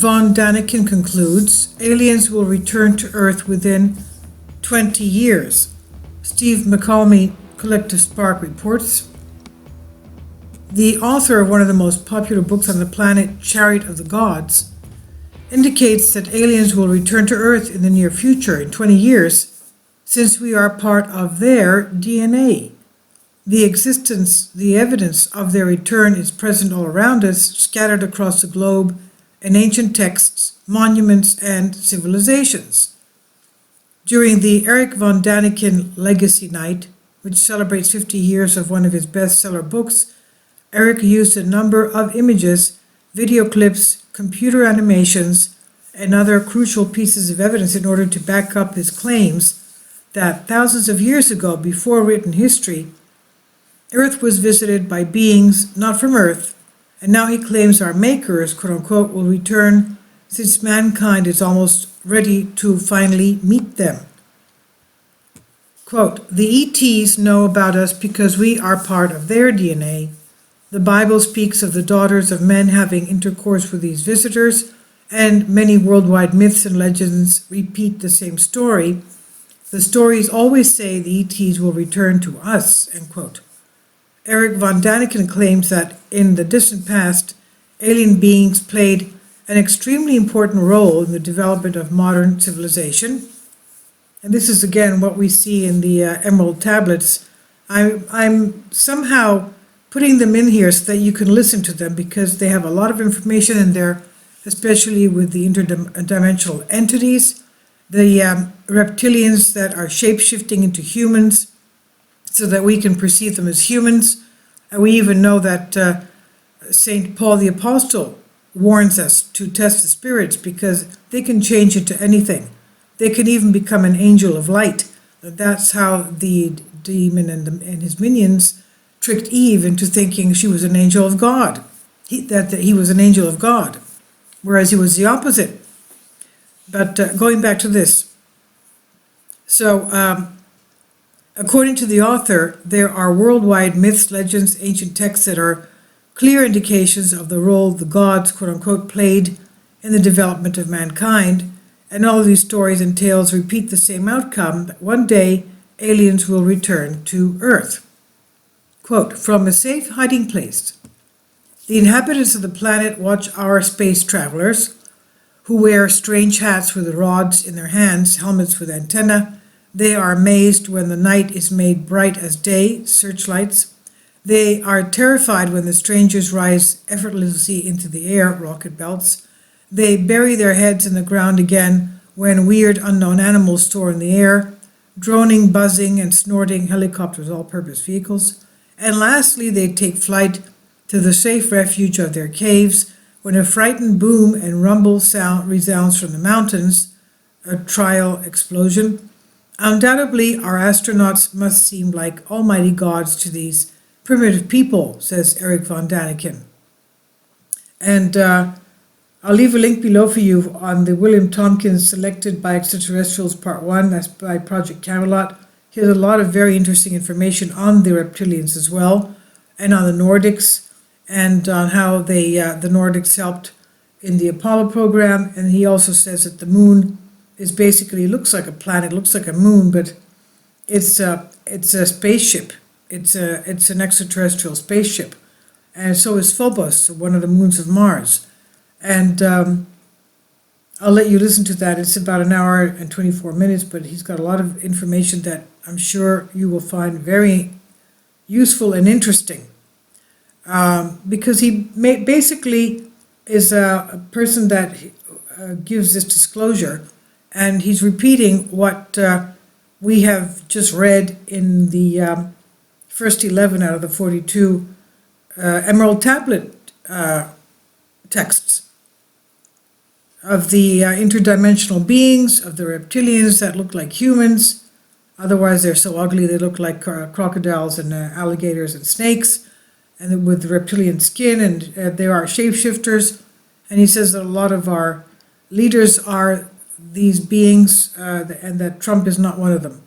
Von Daniken concludes, aliens will return to Earth within 20 years. Steve McCalmy, Collective Spark, reports. The author of one of the most popular books on the planet, Chariot of the Gods, indicates that aliens will return to Earth in the near future, in 20 years, since we are part of their DNA. The evidence of their return is present all around us, scattered across the globe in ancient texts, monuments, and civilizations. During the Erich Von Daniken Legacy Night, which celebrates 50 years of one of his bestseller books, Erich used a number of images, video clips, computer animations, and other crucial pieces of evidence in order to back up his claims that thousands of years ago, before written history, Earth was visited by beings not from Earth, and now he claims our makers, quote-unquote, will return since mankind is almost ready to finally meet them. Quote, the ETs know about us because we are part of their DNA. The Bible speaks of the daughters of men having intercourse with these visitors, and many worldwide myths and legends repeat the same story. The stories always say the ETs will return to us, end quote. Erich Von Daniken claims that in the distant past, alien beings played an extremely important role in the development of modern civilization. And this is again what we see in the Emerald tablets. I'm somehow putting them in here so that you can listen to them because they have a lot of information in there, especially with the interdimensional entities, the reptilians that are shape-shifting into humans, so that we can perceive them as humans. And we even know that St. Paul the Apostle warns us to test the spirits because they can change into anything. They can even become an angel of light. That's how the demon and his minions tricked Eve into thinking she was an angel of God, that he was an angel of God, whereas he was the opposite. But going back to this. So, according to the author, there are worldwide myths, legends, ancient texts that are clear indications of the role the gods, quote-unquote, played in the development of mankind, and all of these stories and tales repeat the same outcome, that one day aliens will return to Earth. Quote, from a safe hiding place, the inhabitants of the planet watch our space travelers, who wear strange hats with rods in their hands, helmets with antennae. They are amazed when the night is made bright as day, searchlights. They are terrified when the strangers rise effortlessly into the air, rocket belts. They bury their heads in the ground again when weird unknown animals soar in the air, droning, buzzing, and snorting helicopters, all-purpose vehicles. And lastly, they take flight to the safe refuge of their caves when a frightened boom and rumble sound resounds from the mountains, a trial explosion. Undoubtedly, our astronauts must seem like almighty gods to these primitive people, says Erich Von Daniken. And I'll leave a link below for you on the William Tompkins Selected by Extraterrestrials Part 1, that's by Project Camelot. He has a lot of very interesting information on the reptilians as well, and on the Nordics, and on how the Nordics helped in the Apollo program. And he also says that the moon is basically, looks like a planet, looks like a moon, but it's a spaceship. It's an extraterrestrial spaceship. And so is Phobos, one of the moons of Mars. And I'll let you listen to that. It's about an hour and 24 minutes, but he's got a lot of information that I'm sure you will find very useful and interesting. Because he basically is a person that gives this disclosure, and he's repeating what we have just read in the first 11 out of the 42 Emerald Tablet texts of the interdimensional beings, of the reptilians that look like humans. Otherwise, they're so ugly they look like crocodiles and alligators and snakes, and with reptilian skin, and there are shapeshifters. And he says that a lot of our leaders are these beings, and that Trump is not one of them.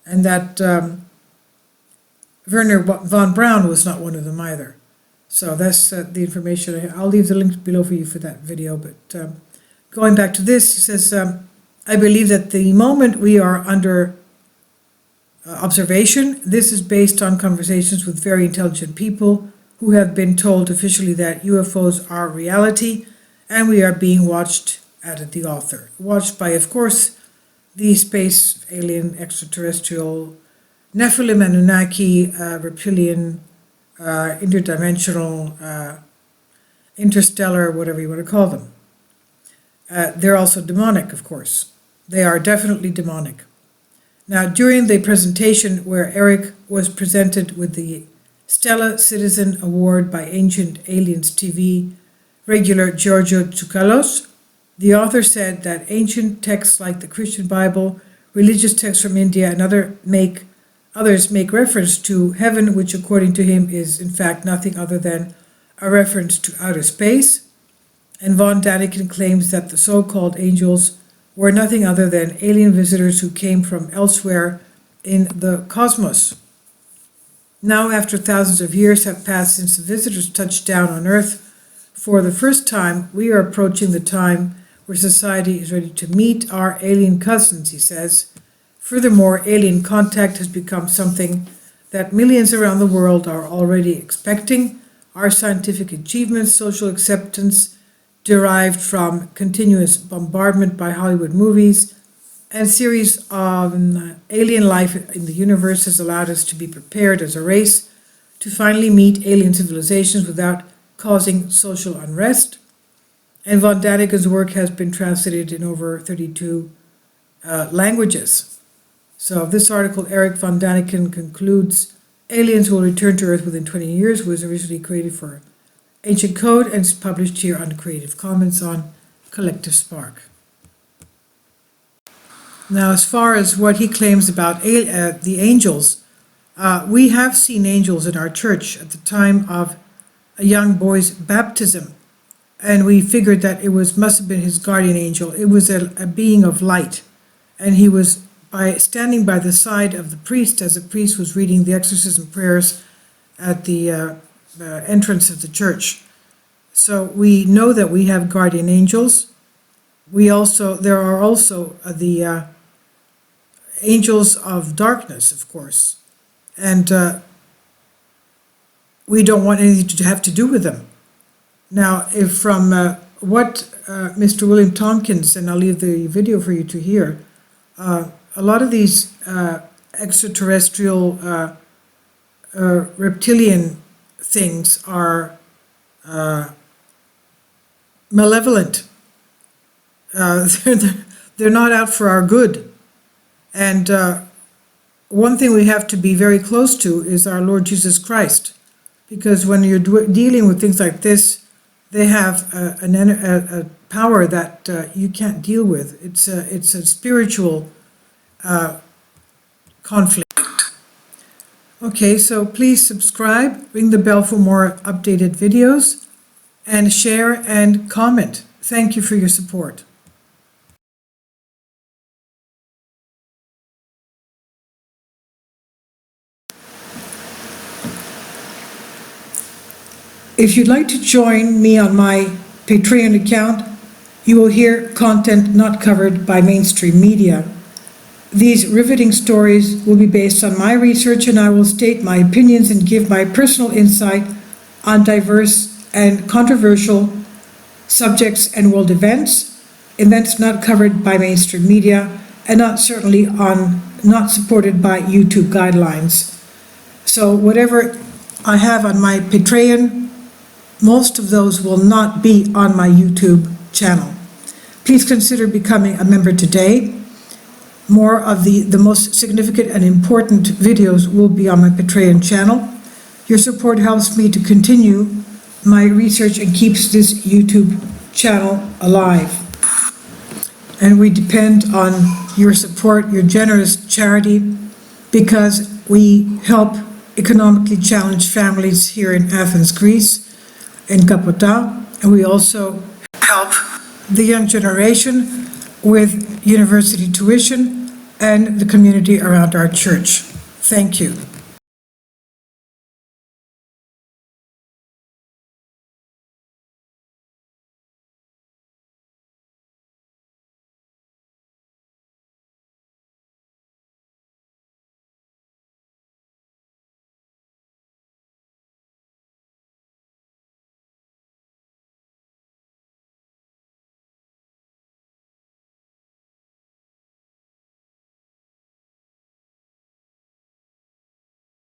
And that Werner von Braun was not one of them either. So that's the information. I'll leave the link below for you for that video. But going back to this, he says, I believe that the moment we are under observation, this is based on conversations with very intelligent people who have been told officially that UFOs are reality, and we are being watched, added the author. Watched by, of course, the space alien, extraterrestrial, Nephilim, Anunnaki, reptilian, interdimensional, interstellar, whatever you want to call them. They're also demonic, of course. They are definitely demonic. Now, during the presentation where Erich was presented with the Stella Citizen Award by Ancient Aliens TV regular Giorgio Tsoukalos, the author said that ancient texts like the Christian Bible, religious texts from India, and others make reference to heaven, which according to him is in fact nothing other than a reference to outer space. And Von Daniken claims that the so-called angels were nothing other than alien visitors who came from elsewhere in the cosmos. Now, after thousands of years have passed since the visitors touched down on Earth for the first time, we are approaching the time where society is ready to meet our alien cousins, he says. Furthermore, alien contact has become something that millions around the world are already expecting. Our scientific achievements, social acceptance derived from continuous bombardment by Hollywood movies, and series of alien life in the universe has allowed us to be prepared as a race to finally meet alien civilizations without causing social unrest. And Von Daniken's work has been translated in over 32 languages. So this article, Erich Von Daniken concludes, aliens will return to Earth within 20 years, was originally created for Ancient Code and is published here on Creative Commons on Collective Spark. Now, as far as what he claims about the angels, we have seen angels in our church at the time of a young boy's baptism, and we figured that it must have been his guardian angel. It was a being of light, and he was standing by the side of the priest as the priest was reading the exorcism prayers at the entrance of the church. So we know that we have guardian angels. There are also the angels of darkness, of course, and we don't want anything to have to do with them. Now, if from what Mr. William Tompkins, and I'll leave the video for you to hear, a lot of these extraterrestrial reptilian things are malevolent. They're not out for our good. And one thing we have to be very close to is our Lord Jesus Christ, because when you're dealing with things like this, they have a power that you can't deal with. It's a spiritual conflict. Okay, so please subscribe, ring the bell for more updated videos, and share and comment. Thank you for your support. If you'd like to join me on my Patreon account, you will hear content not covered by mainstream media. These riveting stories will be based on my research, and I will state my opinions and give my personal insight on diverse and controversial subjects and world events not covered by mainstream media, and not supported by YouTube guidelines. So whatever I have on my Patreon, most of those will not be on my YouTube channel. Please consider becoming a member today. More of the most significant and important videos will be on my Patreon channel. Your support helps me to continue my research and keeps this YouTube channel alive. And we depend on your support, your generous charity, because we help economically challenged families here in Athens, Greece, in Kapota, and we also help the young generation with university tuition and the community around our church. Thank you.